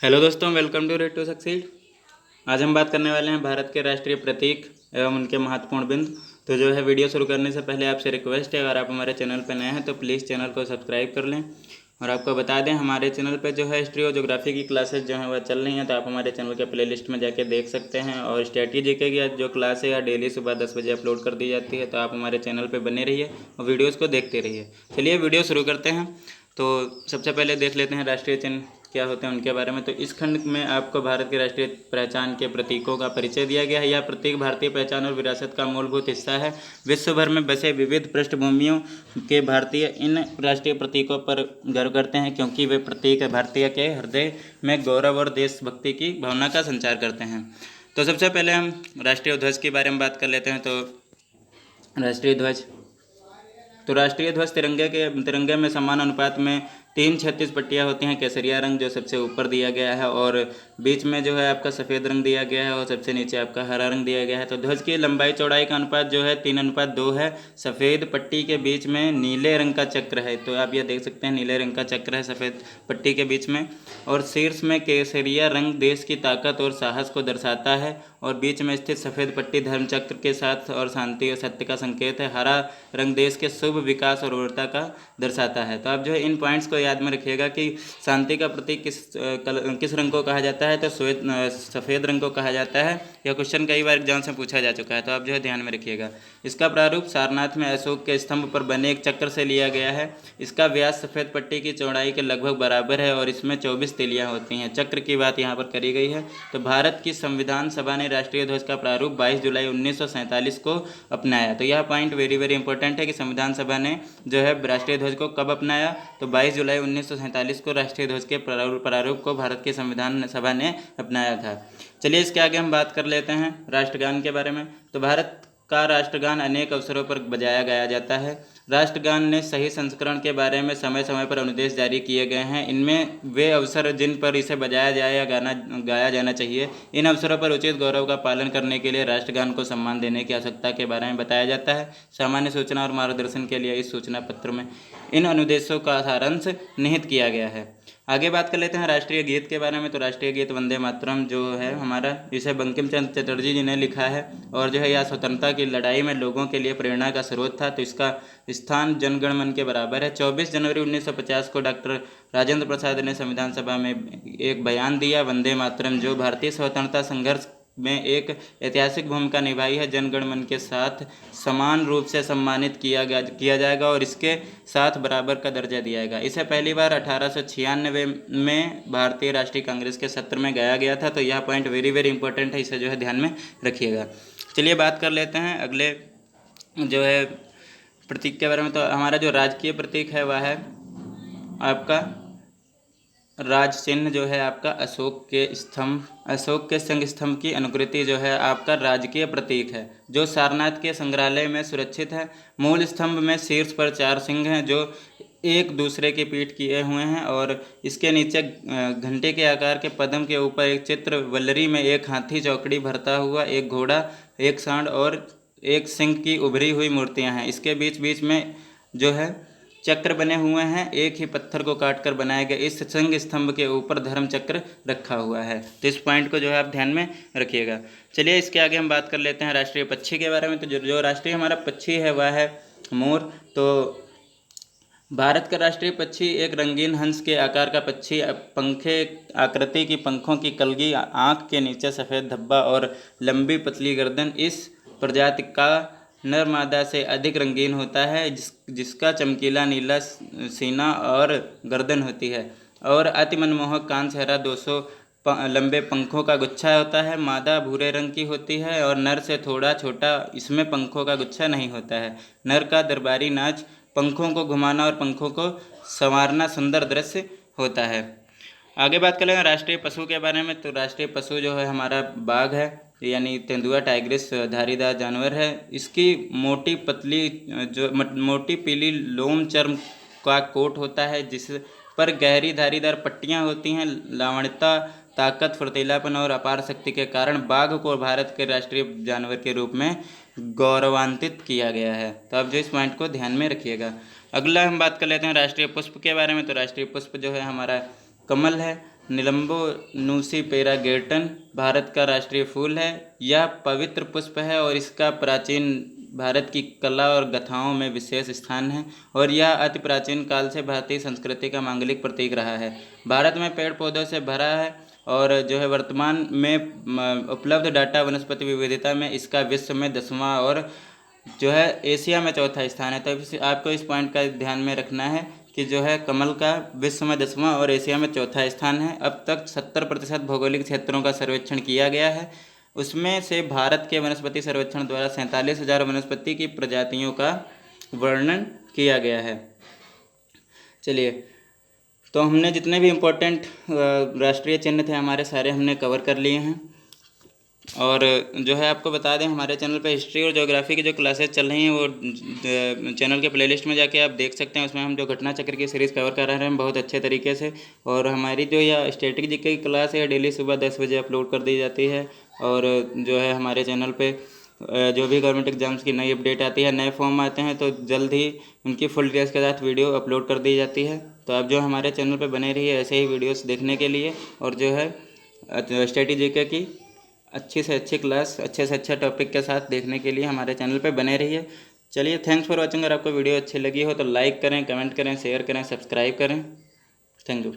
Hello दोस्तों, welcome to read to succeed. आज हम बात करने वाले हैं भारत के राष्ट्रीय प्रतीक एवं उनके महत्वपूर्ण बिंदु। तो जो है वीडियो शुरू करने से पहले आपसे रिक्वेस्ट है, अगर आप हमारे चैनल पर नए हैं तो प्लीज़ चैनल को सब्सक्राइब कर लें। और आपको बता दें, हमारे चैनल पर जो है हिस्ट्री और ज्योग्राफी की क्लासेस जो हैं वह चल रही हैं, तो आप हमारे चैनल के प्लेलिस्ट में जाके देख सकते हैं। और स्टैटिक जीके की जो क्लास है या डेली सुबह 10 बजे अपलोड कर दी जाती है, तो आप हमारे चैनल पर बने रहिए और वीडियोज़ को देखते रहिए। चलिए वीडियो शुरू करते हैं। तो सबसे पहले देख लेते हैं राष्ट्रीय चिन्ह क्या होते हैं उनके बारे में। तो इस खंड में आपको भारत की राष्ट्रीय पहचान के प्रतीकों का परिचय दिया गया है। यह प्रतीक भारतीय पहचान और विरासत का मूलभूत हिस्सा है। विश्व भर में बसे विविध पृष्ठभूमियों के भारतीय इन राष्ट्रीय प्रतीकों पर गर्व करते हैं, क्योंकि वे प्रतीक भारतीय के हृदय में गौरव और देशभक्ति की भावना का संचार करते हैं। तो सबसे पहले हम राष्ट्रीय ध्वज के बारे में बात कर लेते हैं। तो राष्ट्रीय ध्वज तिरंगे में समान अनुपात में 3 36 पट्टियाँ होती हैं। केसरिया रंग जो सबसे ऊपर दिया गया है, और बीच में जो है आपका सफ़ेद रंग दिया गया है, और सबसे नीचे आपका हरा रंग दिया गया है। तो ध्वज की लंबाई चौड़ाई का अनुपात जो है 3:2 है। सफ़ेद पट्टी के बीच में नीले रंग का चक्र है, तो आप ये देख सकते हैं नीले रंग का चक्र है सफ़ेद पट्टी के बीच में। और शीर्ष में केसरिया रंग देश की ताकत और साहस को दर्शाता है, और बीच में स्थित सफ़ेद पट्टी धर्म चक्र के साथ और शांति और सत्य का संकेत है। हरा रंग देश के शुभ विकास और उर्वरता का दर्शाता है। तो आप जो है इन पॉइंट्स को याद में रखिएगा कि शांति का प्रतीक किस रंग को कहा जाता है। तो सफ़ेद रंग को कहा जाता है। यह क्वेश्चन कई बार एग्जाम से पूछा जा चुका है, तो आप जो है ध्यान में रखिएगा। इसका प्रारूप सारनाथ में अशोक के स्तंभ पर बने एक चक्र से लिया गया है। इसका व्यास सफ़ेद पट्टी की चौड़ाई के लगभग बराबर है, और इसमें 24 तीलियाँ होती हैं। चक्र की बात यहाँ पर करी गई है। तो भारत की संविधान सभा ने राष्ट्रीय ध्वज का प्रारूप 22 जुलाई 1947 को अपनाया। तो यह पॉइंट वेरी वेरी इंपॉर्टेंट है कि संविधान सभा ने जो है राष्ट्रीय ध्वज को कब अपनाया। तो 22 जुलाई 1947 को राष्ट्रीय ध्वज के प्रारूप को भारत की संविधान सभा ने अपनाया था। चलिए इसके आगे हम बात कर लेते हैं राष्ट्रगान के बारे में। तो भारत का राष्ट्रगान अनेक अवसरों पर बजाया गाया जाता है। राष्ट्रगान ने सही संस्करण के बारे में समय समय पर अनुदेश जारी किए गए हैं। इनमें वे अवसर जिन पर इसे बजाया जाए या गाया जाना चाहिए, इन अवसरों पर उचित गौरव का पालन करने के लिए राष्ट्रगान को सम्मान देने की आवश्यकता के बारे में बताया जाता है। सामान्य सूचना और मार्गदर्शन के लिए इस सूचना पत्र में इन अनुदेशों का सारांश निहित किया गया है। आगे बात कर लेते हैं राष्ट्रीय गीत के बारे में। तो राष्ट्रीय गीत वंदे मातरम जो है हमारा, इसे बंकिम चंद्र चटर्जी जी ने लिखा है, और जो है यह स्वतंत्रता की लड़ाई में लोगों के लिए प्रेरणा का स्रोत था। तो इसका स्थान जनगण मन के बराबर है। 24 जनवरी 1950 को डॉक्टर राजेंद्र प्रसाद ने संविधान सभा में एक बयान दिया, वंदे मातरम, जो भारतीय स्वतंत्रता संघर्ष में एक ऐतिहासिक भूमिका निभाई है, जनगण मन के साथ समान रूप से सम्मानित किया जाएगा, और इसके साथ बराबर का दर्जा दिया जाएगा। इसे पहली बार 1896 में भारतीय राष्ट्रीय कांग्रेस के सत्र में गाया गया था। तो यह पॉइंट वेरी वेरी इंपॉर्टेंट है, इसे जो है ध्यान में रखिएगा। चलिए बात कर लेते हैं अगले जो है प्रतीक के बारे में। तो हमारा जो राजकीय प्रतीक है वह है आपका राज चिन्ह, जो है आपका अशोक के संग स्तंभ की अनुकृति जो है आपका राजकीय प्रतीक है, जो सारनाथ के संग्रहालय में सुरक्षित है। मूल स्तंभ में शीर्ष पर 4 सिंह हैं जो एक दूसरे की पीठ किए हुए हैं, और इसके नीचे घंटे के आकार के पद्म के ऊपर एक चित्र वल्लरी में एक हाथी चौकड़ी भरता हुआ, एक घोड़ा, एक सांड और एक सिंह की उभरी हुई मूर्तियां हैं। इसके बीच बीच में जो है चक्र बने हुए हैं। एक ही पत्थर को काटकर बनाए गए इस संग स्तंभ के ऊपर धर्म चक्र रखा हुआ है। तो इस पॉइंट को जो है आप ध्यान में रखिएगा। चलिए इसके आगे हम बात कर लेते हैं राष्ट्रीय पक्षी के बारे में। तो जो राष्ट्रीय हमारा पक्षी है वह है मोर। तो भारत का राष्ट्रीय पक्षी एक रंगीन हंस के आकार का पक्षी, पंखे आकृति की पंखों की कलगी, आँख के नीचे सफ़ेद धब्बा और लंबी पतली गर्दन इस प्रजाति का नर मादा से अधिक रंगीन होता है, जिसका चमकीला नीला सीना और गर्दन होती है, और अति मनमोहक कान चेहरा 200 लंबे पंखों का गुच्छा होता है। मादा भूरे रंग की होती है और नर से थोड़ा छोटा, इसमें पंखों का गुच्छा नहीं होता है। नर का दरबारी नाच पंखों को घुमाना और पंखों को संवारना सुंदर दृश्य होता है। आगे बात करेंगे राष्ट्रीय पशु के बारे में। तो राष्ट्रीय पशु जो है हमारा बाघ है, यानी तेंदुआ टाइग्रिस धारीदार जानवर है। इसकी मोटी पीली लोम चर्म का कोट होता है, जिस पर गहरी धारीदार पट्टियाँ होती हैं। लावण्यता, ताकत, फुर्तीलापन और अपार शक्ति के कारण बाघ को भारत के राष्ट्रीय जानवर के रूप में गौरवान्वित किया गया है। तो आप जो इस पॉइंट को ध्यान में रखिएगा। अगला हम बात कर लेते हैं राष्ट्रीय पुष्प के बारे में। तो राष्ट्रीय पुष्प जो है हमारा कमल है। निलंबो नूसीफेरा गेर्टन भारत का राष्ट्रीय फूल है। यह पवित्र पुष्प है और इसका प्राचीन भारत की कला और गाथाओं में विशेष स्थान है और यह अति प्राचीन काल से भारतीय संस्कृति का मांगलिक प्रतीक रहा है। भारत में पेड़ पौधों से भरा है और जो है वर्तमान में उपलब्ध डाटा वनस्पति विविधता में इसका विश्व में 10वां और जो है एशिया में चौथा स्थान है। तो आपको इस पॉइंट का ध्यान में रखना है कि जो है कमल का विश्व में 10वां और एशिया में चौथा स्थान है। अब तक 70% भौगोलिक क्षेत्रों का सर्वेक्षण किया गया है, उसमें से भारत के वनस्पति सर्वेक्षण द्वारा 47,000 वनस्पति की प्रजातियों का वर्णन किया गया है। चलिए, तो हमने जितने भी इम्पोर्टेंट राष्ट्रीय चिन्ह थे हमारे सारे हमने कवर कर लिए हैं। और जो है आपको बता दें, हमारे चैनल पे हिस्ट्री और ज्योग्राफी की जो क्लासेस चल रही हैं वो चैनल के प्लेलिस्ट में जाके आप देख सकते हैं। उसमें हम जो घटना चक्र की सीरीज़ कवर कर रहे हैं बहुत अच्छे तरीके से। और हमारी जो यह स्टैटिक जीके की क्लास है डेली सुबह 10 बजे अपलोड कर दी जाती है। और जो है हमारे चैनल पर जो भी गवर्नमेंट एग्जाम्स की नई अपडेट आती है, नए फॉर्म आते हैं, तो जल्द ही उनकी फुल डिटेल्स के साथ वीडियो अपलोड कर दी जाती है। तो आप जो हमारे चैनल पर बने रहिए ऐसे ही वीडियोस देखने के लिए। और जो है स्टैटिक जीके की अच्छी से अच्छी क्लास अच्छे से अच्छा टॉपिक के साथ देखने के लिए हमारे चैनल पे बने रहिए। चलिए, थैंक्स फॉर वॉचिंग। अगर आपको वीडियो अच्छी लगी हो तो लाइक करें, कमेंट करें, शेयर करें, सब्सक्राइब करें। Thank you.